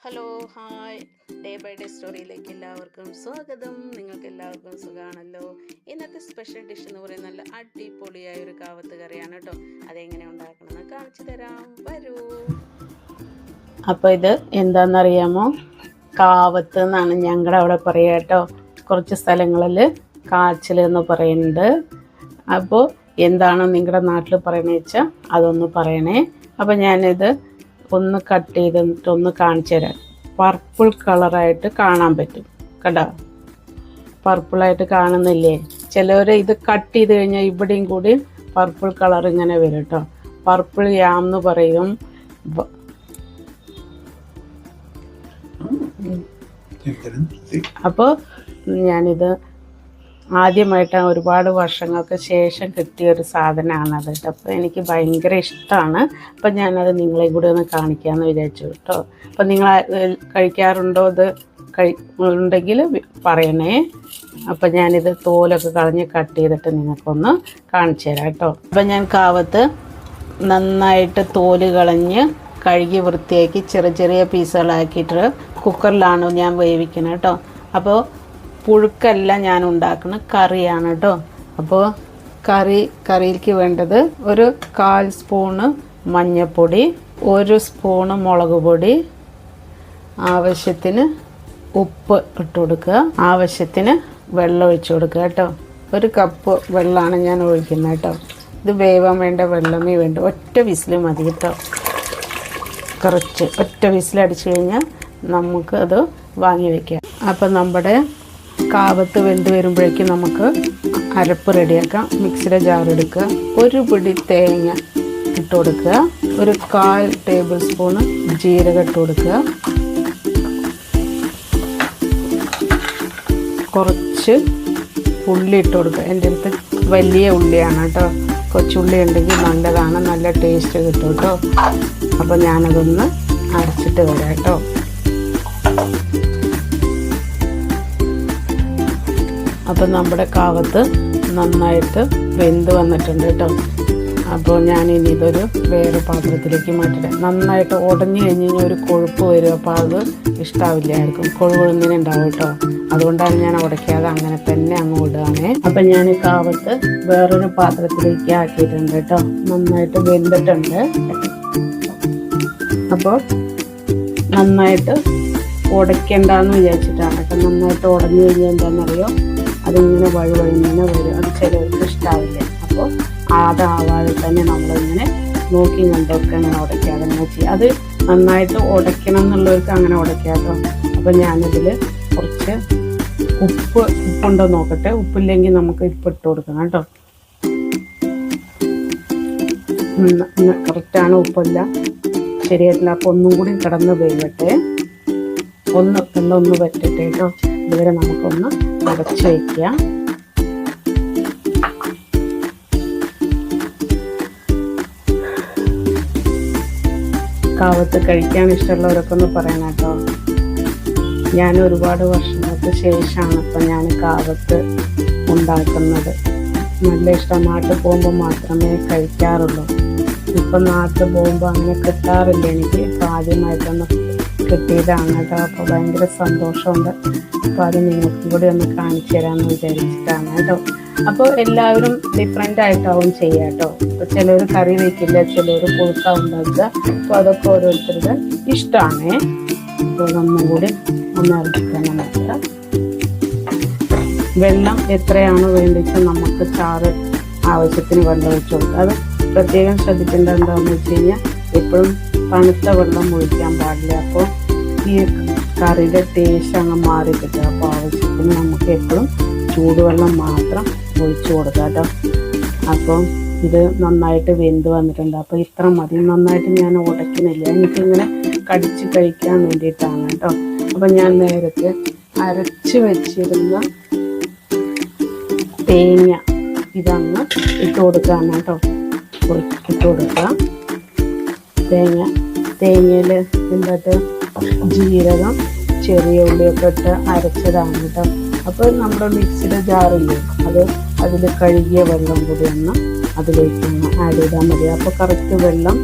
Hello hi day by day സ്റ്റോറിയിലേക്ക് എല്ലാവർക്കും സ്വാഗതം. നിങ്ങൾക്ക് എല്ലാവർക്കും സുഖമാണല്ലോ. ഇന്നത്തെ സ്പെഷ്യൽ ഡിഷ് എന്ന് പറയുന്നത് നല്ല അടിപൊളിയായ ഒരു കാവത്ത് കറിയാണ് കേട്ടോ. അതെങ്ങനെ ഉണ്ടാക്കണമെന്ന് കാണിച്ചു തരാം, വരൂ. അപ്പോൾ ഇത് എന്താണെന്നറിയാമോ? കാവത്ത് എന്നാണ് ഞങ്ങളുടെ അവിടെ പറയുക കേട്ടോ. കുറച്ച് സ്ഥലങ്ങളിൽ കാച്ചിൽ എന്ന് പറയുന്നുണ്ട്. അപ്പോൾ എന്താണ് നിങ്ങളുടെ നാട്ടിൽ പറയണേ വെച്ചാൽ അതൊന്ന് പറയണേ. അപ്പോൾ ഞാനിത് ഒന്ന് കട്ട് ചെയ്തിട്ട് ഒന്ന് കാണിച്ചു തരാം. പർപ്പിൾ കളറായിട്ട് കാണാൻ പറ്റും കേട്ടോ. പർപ്പിളായിട്ട് കാണുന്നില്ലേ? ചിലവർ ഇത് കട്ട് ചെയ്ത് കഴിഞ്ഞാൽ ഇവിടെയും കൂടി പർപ്പിൾ കളർ ഇങ്ങനെ വരും കേട്ടോ. പർപ്പിൾ യാം എന്ന് പറയും. അപ്പോൾ ഞാനിത് ആദ്യമായിട്ടാണ്, ഒരുപാട് വർഷങ്ങൾക്ക് ശേഷം കിട്ടിയൊരു സാധനമാണത് കേട്ടോ. അപ്പോൾ എനിക്ക് ഭയങ്കര ഇഷ്ടമാണ്. അപ്പം ഞാനത് നിങ്ങളെയും കൂടി ഒന്ന് കാണിക്കാമെന്ന് വിചാരിച്ചു കേട്ടോ. അപ്പം നിങ്ങൾ കഴിക്കാറുണ്ടോ? ഇത് ഉണ്ടെങ്കിൽ പറയണേ. അപ്പം ഞാനിത് തോലൊക്കെ കളഞ്ഞ് കട്ട് ചെയ്തിട്ട് നിങ്ങൾക്കൊന്ന് കാണിച്ചു തരാം കേട്ടോ. അപ്പം ഞാൻ കാവത്ത് നന്നായിട്ട് തോല് കളഞ്ഞ് കഴുകി വൃത്തിയാക്കി ചെറിയ ചെറിയ പീസുകളാക്കിയിട്ട് കുക്കറിലാണ് ഞാൻ വേവിക്കുന്നത് കേട്ടോ. അപ്പോൾ പുഴുക്കല്ല ഞാൻ ഉണ്ടാക്കുന്ന കറിയാണ് കേട്ടോ. അപ്പോൾ കറിയിലേക്ക് വേണ്ടത് ഒരു 1/4 സ്പൂണ് മഞ്ഞൾപ്പൊടി, 1 സ്പൂണ് മുളക് പൊടി, ആവശ്യത്തിന് ഉപ്പ് ഇട്ട് കൊടുക്കുക, ആവശ്യത്തിന് വെള്ളം ഒഴിച്ചു കൊടുക്കുക കേട്ടോ. 1 കപ്പ് വെള്ളമാണ് ഞാൻ ഒഴിക്കുന്നത് കേട്ടോ. ഇത് വേവാൻ വേണ്ട വെള്ളമേ വേണ്ട. ഒറ്റ വിസിൽ മതി കേട്ടോ. കുറച്ച് ഒറ്റ വിസിലടിച്ചു കഴിഞ്ഞാൽ നമുക്ക് അത് വാങ്ങി വയ്ക്കാം. അപ്പം നമ്മുടെ കാവത്ത് വെന്ത് വരുമ്പോഴേക്കും നമുക്ക് അരപ്പ് റെഡിയാക്കാം. മിക്സിയുടെ ജാർ എടുക്കുക, 1 പിടി തേങ്ങ ഇട്ട് കൊടുക്കുക, 1/4 ടേബിൾ സ്പൂണ് ജീരകം ഇട്ട് കൊടുക്കുക, കുറച്ച് ഉള്ളി ഇട്ട് കൊടുക്കുക. എൻ്റെ അടുത്ത് വലിയ ഉള്ളിയാണ് കേട്ടോ. കൊച്ചുള്ളി ഉണ്ടെങ്കിൽ നല്ലതാണ്, നല്ല ടേസ്റ്റ് കിട്ടും കേട്ടോ. അപ്പോൾ ഞാനതൊന്ന് അരച്ചിട്ട് വരാം കേട്ടോ. അപ്പോൾ നമ്മുടെ കാവത്ത് നന്നായിട്ട് വെന്ത് വന്നിട്ടുണ്ട് കേട്ടോ. അപ്പോൾ ഞാനിനി ഇതൊരു വേറെ പാത്രത്തിലേക്ക് മാറ്റിട്ട്, നന്നായിട്ട് ഉടഞ്ഞു കഴിഞ്ഞ് കഴിഞ്ഞാൽ ഒരു കൊഴുപ്പ് വരും. അപ്പോൾ അത് ഇഷ്ടാവില്ലായിരിക്കും, കൊഴുകൊഴുങ്ങനെ ഉണ്ടാവും കേട്ടോ. അതുകൊണ്ടാണ് ഞാൻ ഉടയ്ക്കാതെ അങ്ങനെ തന്നെ അങ്ങ് ഇടുകയാണേ. അപ്പം ഞാൻ കാവത്ത് വേറൊരു പാത്രത്തിലേക്ക് ആക്കിയിട്ടുണ്ട് കേട്ടോ. നന്നായിട്ട് വെന്തിട്ടുണ്ട്. അപ്പോൾ നന്നായിട്ട് ഉടയ്ക്കണ്ടെന്ന് വിചാരിച്ചിട്ടാണ് കേട്ടോ. നന്നായിട്ട് ഉടഞ്ഞു കഴിഞ്ഞാൽ എന്താണെന്നറിയോ, അതിങ്ങനെ വഴുവഴിങ്ങനെ വരും. അത് ചിലവർക്ക് ഇഷ്ടാവില്ല. അപ്പോൾ അതാവാതെ തന്നെ നമ്മളിങ്ങനെ നോക്കി കണ്ടൊക്കെ അങ്ങനെ ഉടയ്ക്കാതെ അങ്ങനെ ചെയ്യുക. അത് നന്നായിട്ട് ഉടയ്ക്കണം എന്നുള്ളവർക്ക് അങ്ങനെ ഉടയ്ക്കാട്ടോ. അപ്പം ഞാനിതിൽ കുറച്ച് ഉപ്പുണ്ടോ നോക്കട്ടെ. ഉപ്പില്ലെങ്കിൽ നമുക്ക് ഇട്ട് കൊടുക്കണം കേട്ടോ. കറക്റ്റാണ്, ഉപ്പില്ല, ശരിയായിട്ടില്ല. അപ്പോൾ ഒന്നും കൂടി കിടന്ന് വേവട്ടെ. വെള്ളം ഒന്ന് വറ്റട്ടെ കേട്ടോ. ഇതുവരെ നമുക്കൊന്ന് അടച്ച് വയ്ക്കാം. കാവത്ത് കഴിക്കാൻ ഇഷ്ടമുള്ളവരൊക്കെ ഒന്ന് പറയണം കേട്ടോ. ഞാൻ ഒരുപാട് വർഷങ്ങൾക്ക് ശേഷമാണ് ഇപ്പം ഞാൻ കാവത്ത് ഉണ്ടാക്കുന്നത്. നല്ല ഇഷ്ടം. നാട്ടിൽ പോകുമ്പോൾ മാത്രമേ കഴിക്കാറുള്ളൂ. ഇപ്പം നാട്ടിൽ പോകുമ്പോൾ അങ്ങനെ കിട്ടാറില്ല എനിക്ക്. ഇപ്പം ആദ്യമായിട്ടൊന്ന് കിട്ടിയതാണ് കേട്ടോ. അപ്പോൾ ഭയങ്കര സന്തോഷമുണ്ട്. അപ്പോൾ അത് നിങ്ങൾക്കും കൂടി ഒന്ന് കാണിച്ചു തരാമെന്ന് വിചാരിച്ചിട്ടാണ് കേട്ടോ. അപ്പോൾ എല്ലാവരും ഡിഫറെൻ്റ് ആയിട്ടാവും ചെയ്യുക കേട്ടോ. അപ്പോൾ ചിലർ കറി വയ്ക്കില്ല, ചിലർ പുഴുക്ക ഉണ്ടാക്കുക. അപ്പോൾ അതൊക്കെ ഓരോരുത്തരുടെ ഇഷ്ടമാണ്. അപ്പോൾ ഒന്നും കൂടി ഒന്ന് ഇറക്കാൻ നോക്കുക. വെള്ളം എത്രയാണോ വേണ്ടിച്ച് നമുക്ക് ചാറ് ആവശ്യത്തിന് വെള്ളം ഒഴിച്ചു കൊടുക്കുക. അത് പ്രത്യേകം ശ്രദ്ധിക്കേണ്ടത് എന്താണെന്ന് വെച്ച് കഴിഞ്ഞാൽ എപ്പോഴും തണുത്ത വെള്ളം ഒഴിക്കാൻ പാടില്ല. അപ്പോൾ ഈ കറിയുടെ ടേസ്റ്റ് അങ്ങ് മാറി കിട്ടുക. അപ്പോൾ ആവശ്യത്തിന് നമുക്ക് എപ്പോഴും ചൂടുവെള്ളം മാത്രം ഒഴിച്ചു കൊടുക്കുക കേട്ടോ. അപ്പം ഇത് നന്നായിട്ട് വെന്ത് വന്നിട്ടുണ്ട്. അപ്പോൾ ഇത്ര മതി. നന്നായിട്ട് ഞാൻ ഉടയ്ക്കുന്നില്ല, എനിക്കിങ്ങനെ കടിച്ച് കഴിക്കാൻ വേണ്ടിയിട്ടാണ് കേട്ടോ. അപ്പം ഞാൻ നേരത്തെ അരച്ച് വെച്ചിരുന്ന തേങ്ങ ഇതങ്ങ് ഇട്ട് കൊടുക്കുകയാണ് കേട്ടോ. ഇട്ട് കൊടുക്കുക. തേങ്ങയിൽ ഇതിൻ്റെ ജീരകം, ചെറിയ ഉള്ളിയൊക്കെ ഇട്ട് അരച്ചതാണ് കേട്ടോ. അപ്പോൾ നമ്മുടെ മിക്സിയുടെ ജാറില്ലേ, അതിൽ കഴുകിയ വെള്ളം കൂടി ഒന്ന് അതിലേക്ക് ഒന്ന് ആഡ് ചെയ്താൽ മതി. അപ്പോൾ കറക്റ്റ് വെള്ളം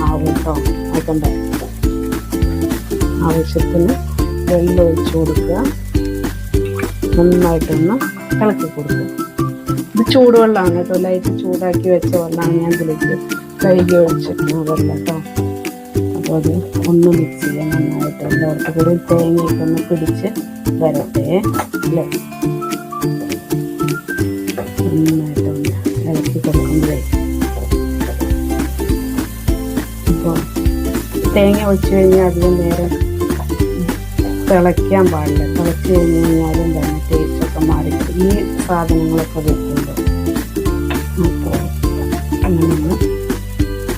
ആവും കേട്ടോ. ആക്കണ്ടേ? ആവശ്യത്തിന് വെള്ളം ഒഴിച്ച് കൊടുക്കുക. നന്നായിട്ടൊന്ന് ഇളക്കി കൊടുക്കുക. ഇത് ചൂടുവെള്ളമാണ് കേട്ടോ, ലൈറ്റ് ചൂടാക്കി വെച്ച വെള്ളമാണ് ഞാൻ ഇതിലേക്ക് കഴുകി ഒഴിച്ചിട്ട് വെള്ളം കേട്ടോ. അപ്പോൾ അത് ഒന്ന് മിക്സ് ചെയ്യാൻ നന്നായിട്ട് എല്ലാവർക്കും കൂടി തേങ്ങയൊക്കെ ഒന്ന് പിടിച്ച് വരട്ടെ അല്ലേ. നന്നായിട്ടൊന്ന് ഇളക്കി കൊടുക്കുമ്പോഴേ അപ്പോൾ തേങ്ങ ഒഴിച്ച് കഴിഞ്ഞാൽ അധികം നേരം തിളയ്ക്കാൻ പാടില്ല. തിളച്ച് കഴിഞ്ഞ് കഴിഞ്ഞാലും തന്നെ ടേസ്റ്റൊക്കെ മാറി ഈ സാധനങ്ങളൊക്കെ വെക്കുമ്പോൾ. അപ്പോൾ അങ്ങനെ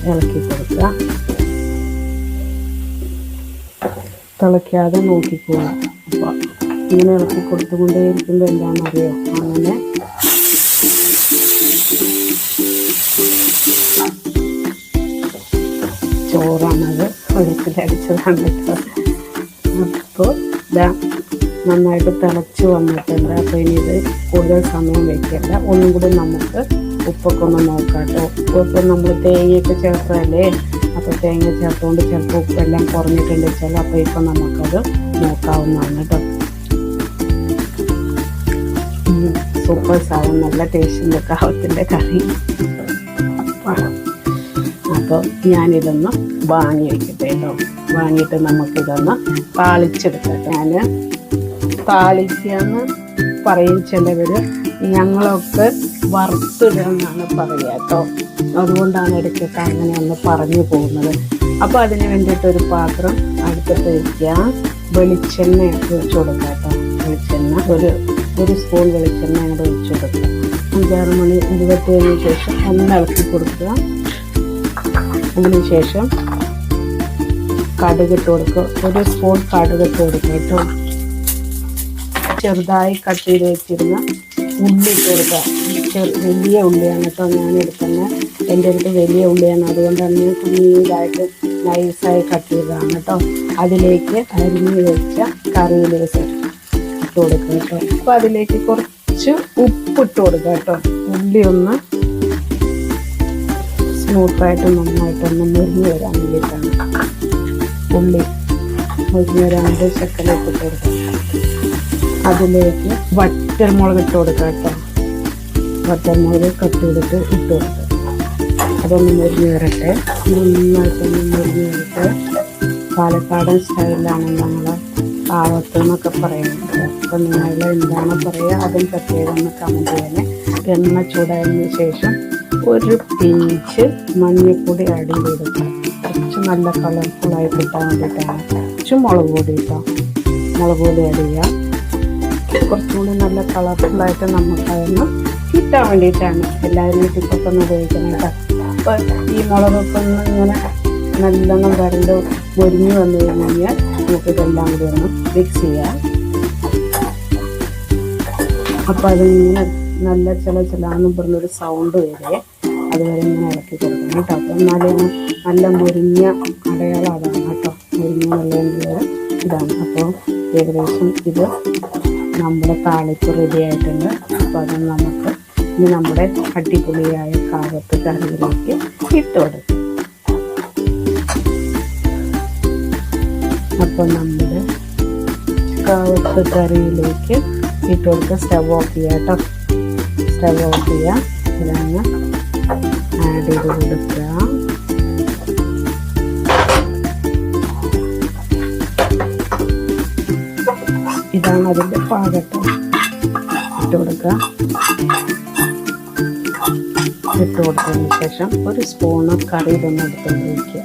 ഇളക്കി കൊടുക്കുക. തിളയ്ക്കാതെ നോക്കിക്കോളും. അപ്പോൾ ഇങ്ങനെ ഇളക്കി കൊടുത്തുകൊണ്ടേയിരിക്കുമ്പോൾ എന്താണെന്നറിയോ, അങ്ങനെ ചോറാണത്, വെള്ളത്തിലടിച്ചതാണ് കേട്ടോ. അപ്പോൾ ഇതാ നന്നായിട്ട് തിളച്ച് വന്നിട്ടുണ്ട്. അപ്പോൾ ഇനി ഇത് കൂടുതൽ സമയം വയ്ക്കല്ല, ഒന്നും കൂടി നമുക്ക് ഉപ്പൊക്കെ ഒന്ന് നോക്കാം കേട്ടോ. ഉപ്പൊക്കെ നമ്മൾ തേങ്ങയൊക്കെ ചേർത്തതല്ലേ, അപ്പോൾ തേങ്ങ ചേർത്തുകൊണ്ട് ചിലപ്പോൾ ഉപ്പെല്ലാം കുറഞ്ഞിട്ടുണ്ട് വെച്ചാൽ അപ്പോൾ ഇപ്പം നമുക്കത് നോക്കാവുന്നതാണ് കേട്ടോ. സൂപ്പർ സാധനം, നല്ല ടേസ്റ്റുണ്ട് കാവത്തിൻ്റെ കറി. അപ്പോൾ ഞാനിതൊന്ന് വാങ്ങി വയ്ക്കട്ടെ കേട്ടോ. വാങ്ങിയിട്ട് നമുക്കിതൊന്ന് താളിച്ചെടുക്കാം. ഞാൻ താളിക്കുകയെന്ന് പറയും ചിലവർ, ഞങ്ങളൊക്കെ വറുത്തിടുക എന്നാണ് പറയുക കേട്ടോ. അതുകൊണ്ടാണ് ഇടയ്ക്കൊക്കെ അങ്ങനെ ഒന്ന് പറഞ്ഞു പോകുന്നത്. അപ്പോൾ അതിന് വേണ്ടിയിട്ടൊരു പാത്രം അടുപ്പത്ത് വയ്ക്കുക. വെളിച്ചെണ്ണ ഒഴിച്ചു കൊടുക്കുക കേട്ടോ. വെളിച്ചെണ്ണ ഒരു സ്പൂൺ വെളിച്ചെണ്ണ അങ്ങോട്ട് ഒഴിച്ചു കൊടുക്കുക. 5-6 മണി 27 ശേഷം ഒന്ന് ഇളക്കി കൊടുക്കുക. അതിന് ശേഷം കടുകിട്ട് കൊടുക്കുക. 1 സ്പൂൺ കടുകിട്ട് കൊടുക്കുക കേട്ടോ. ചെറുതായി കട്ട് ചെയ്ത് വെച്ചിരുന്ന ഉള്ളി ഇട്ട് കൊടുക്കുക. വലിയ ഉള്ളിയാണ് കേട്ടോ ഞാൻ എടുക്കുന്നത്. എൻ്റെ അടുത്ത് വലിയ ഉള്ളിയാണ്, അതുകൊണ്ടാണ് ഞാൻ കുഞ്ഞിതായിട്ട് നൈസായി കട്ട് ചെയ്തതാണ് കേട്ടോ. അതിലേക്ക് അരിഞ്ഞ് വെച്ച കറി ലീവ്സ് ഇട്ട് കൊടുക്കുക കേട്ടോ. അപ്പോൾ അതിലേക്ക് കുറച്ച് ഉപ്പിട്ട് കൊടുക്കുക കേട്ടോ. ഉള്ളി ഒന്ന് സ്മൂത്തായിട്ട് നന്നായിട്ടൊന്ന് മുരിഞ്ഞ് വരാൻ വേണ്ടിയിട്ടാണ്. ഉള്ളി മുരിഞ്ഞ് വരാൻ വേണ്ടി ചക്കലേക്ക് ഇട്ട് കൊടുക്കുക. അതിലേക്ക് വറ്റൽമുളക് ഇട്ട് കൊടുക്കുക കേട്ടോ. വറ്റൽമുളക് കട്ട് ചെയ്തിട്ട് ഇട്ട് കൊടുക്കുക. അതൊന്ന് മുരിഞ്ഞ് വരട്ടെ. നന്നായിട്ടൊന്ന് മുരിഞ്ഞ് വരട്ടെ. പാലക്കാടൻ സ്റ്റൈലിലാണ് നമ്മൾ കാവത്ത് എന്നൊക്കെ പറയുന്നത്. അപ്പം നിങ്ങൾ എന്താണ് പറയുക അതും പ്രത്യേകം ഒന്ന് കമൻറ്റ് ചെയ്യണേ. എണ്ണ ചൂടായതിന് ശേഷം ഒരു പിഞ്ച് മഞ്ഞൾപ്പൊടി ആഡ് ചെയ്ത് കൊടുക്കുക. കുറച്ച് നല്ല കളർഫുള്ളായി കിട്ടാൻ വേണ്ടിയിട്ടാണ്. കുറച്ച് മുളക് പൊടി കേട്ടോ. മുളക് പൊടി ആഡ് ചെയ്യുക. കുറച്ചുകൂടി നല്ല കളർഫുള്ളായിട്ട് നമുക്കതൊന്ന് കിട്ടാൻ വേണ്ടിയിട്ടാണ്. എല്ലാവരും ടിപ്പൊക്കെ ഒന്ന് ഉപയോഗിക്കണം കേട്ടോ. അപ്പോൾ ഈ മുളകൊക്കെ ഒന്ന് ഇങ്ങനെ നല്ലോണം വരണ്ട് മുരിഞ്ഞ് വന്നു കഴിഞ്ഞാൽ നമുക്കിതെല്ലാം കൂടി ഒന്ന് മിക്സ് ചെയ്യാം. അപ്പോൾ അതിങ്ങനെ നല്ല ചിലാന്ന് പറഞ്ഞൊരു സൗണ്ട് വരെ അതുവരെ ഇങ്ങനെ ഇളക്കി കൊടുക്കണം കേട്ടോ. അപ്പം എന്നാലും നല്ല മുരിഞ്ഞ അടയാളം അതാണ് കേട്ടോ. മുരിഞ്ഞ വെള്ളമെങ്കിൽ ഇതാണ്. അപ്പോൾ ഏകദേശം ഇത് നമ്മുടെ താളിപ്പ് റെഡി ആയിട്ടുണ്ട്. അപ്പോൾ അത് നമുക്ക് ഇനി നമ്മുടെ അടിപൊളിയായ കാവത്ത് കറിയിലേക്ക് ഇട്ട് കൊടുക്കും. അപ്പോൾ നമ്മുടെ കാവത്ത് കറിയിലേക്ക് ഇട്ട് കൊടുക്കുക. സ്റ്റവ് ഓഫ് ചെയ്യുക കേട്ടോ. സ്റ്റവ് ഓഫ് ചെയ്യുക. ഇതാണ് ആഡ് ചെയ്ത് കൊടുക്കുക. ഇതാണ് അതിൻ്റെ പാകട്ടോ. ഇട്ട് കൊടുക്കുക. ഇട്ട് കൊടുത്തതിന് ശേഷം ഒരു സ്പൂണ് കറി ഇതൊന്നും എടുത്തുകൊണ്ട് വയ്ക്കുക.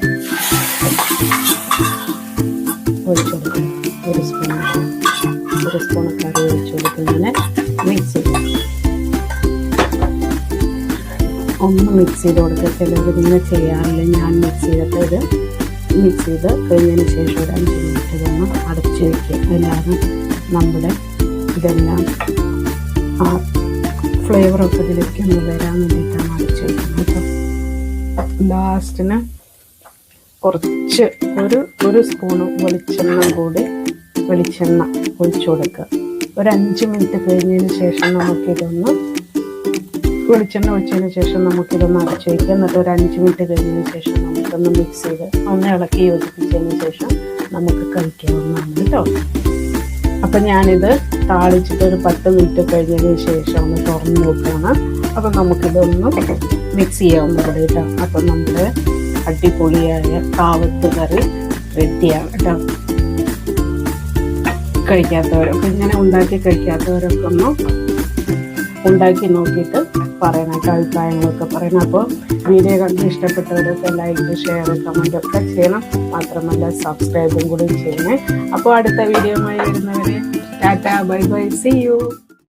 ഒഴിച്ചു കൊടുക്കുക. ഒരു സ്പൂണ് കറി ഒഴിച്ചു കൊടുക്കുന്നതിന് മിക്സ് ചെയ്യുക. ഒന്ന് മിക്സ് ചെയ്ത് കൊടുക്കുക. ചിലർ ഇതിങ്ങനെ ചെയ്യാറില്ല. ഞാൻ മിക്സ് ചെയ്തിട്ട് മിക്സ് ചെയ്ത് കഴിഞ്ഞതിന് ശേഷം ഒരു 5 മിനിറ്റ് ഇതൊന്ന് അടച്ച് വയ്ക്കുക. എല്ലാവരും നമ്മുടെ ഇതെല്ലാം ആ ഫ്ലേവറൊക്കെ ഇതിലേക്ക് ഒന്ന് വരാൻ വേണ്ടിയിട്ടാണ് അടച്ച് വയ്ക്കുന്നത് കേട്ടോ. ലാസ്റ്റിന് കുറച്ച് ഒരു സ്പൂണ് വെളിച്ചെണ്ണ ഒഴിച്ചു കൊടുക്കുക. ഒരു 5 മിനിറ്റ് കഴിഞ്ഞതിന് ശേഷം നമുക്കിതൊന്ന് വെളിച്ചെണ്ണ ഒഴിച്ചതിന് ശേഷം നമുക്കിതൊന്ന് അടച്ച് വയ്ക്കുക. എന്നിട്ട് ഒരു 5 മിനിറ്റ് കഴിഞ്ഞതിന് ശേഷം നമുക്കൊന്ന് മിക്സ് ചെയ്ത് ഒന്ന് ഇളക്കി യോജിപ്പിച്ചതിന് ശേഷം നമുക്ക് കഴിക്കാവുന്നതാണ് കേട്ടോ. അപ്പം ഞാനിത് താളിച്ചിട്ട് ഒരു 10 മിനിറ്റ് കഴിഞ്ഞതിന് ശേഷം ഒന്ന് തുറന്ന് നോക്കുകയാണ്. അപ്പം നമുക്കിതൊന്ന് മിക്സ് ചെയ്യാവുന്നതാണ് കേട്ടോ. അപ്പം നമ്മുടെ അടിപൊളിയായ കാവത്ത് കറി റെഡിയാണ് കേട്ടോ. കഴിക്കാത്തവരൊക്കെ ഇങ്ങനെ ഉണ്ടാക്കി കഴിക്കാത്തവരൊക്കെ ഒന്ന് ഉണ്ടാക്കി നോക്കിയിട്ട് പറയണം കേട്ടോ, അഭിപ്രായങ്ങളൊക്കെ പറയണം. അപ്പോൾ വീഡിയോ കണ്ട് ഇഷ്ടപ്പെട്ടവരൊക്കെ ലൈക്ക്, ഷെയർ, കമൻ്റ് ഒക്കെ ചെയ്യണം. മാത്രമല്ല സബ്സ്ക്രൈബും കൂടി ചെയ്യണേ. അപ്പോൾ അടുത്ത വീഡിയോയുമായി വരുന്നവരെ tata, bye bye, see U.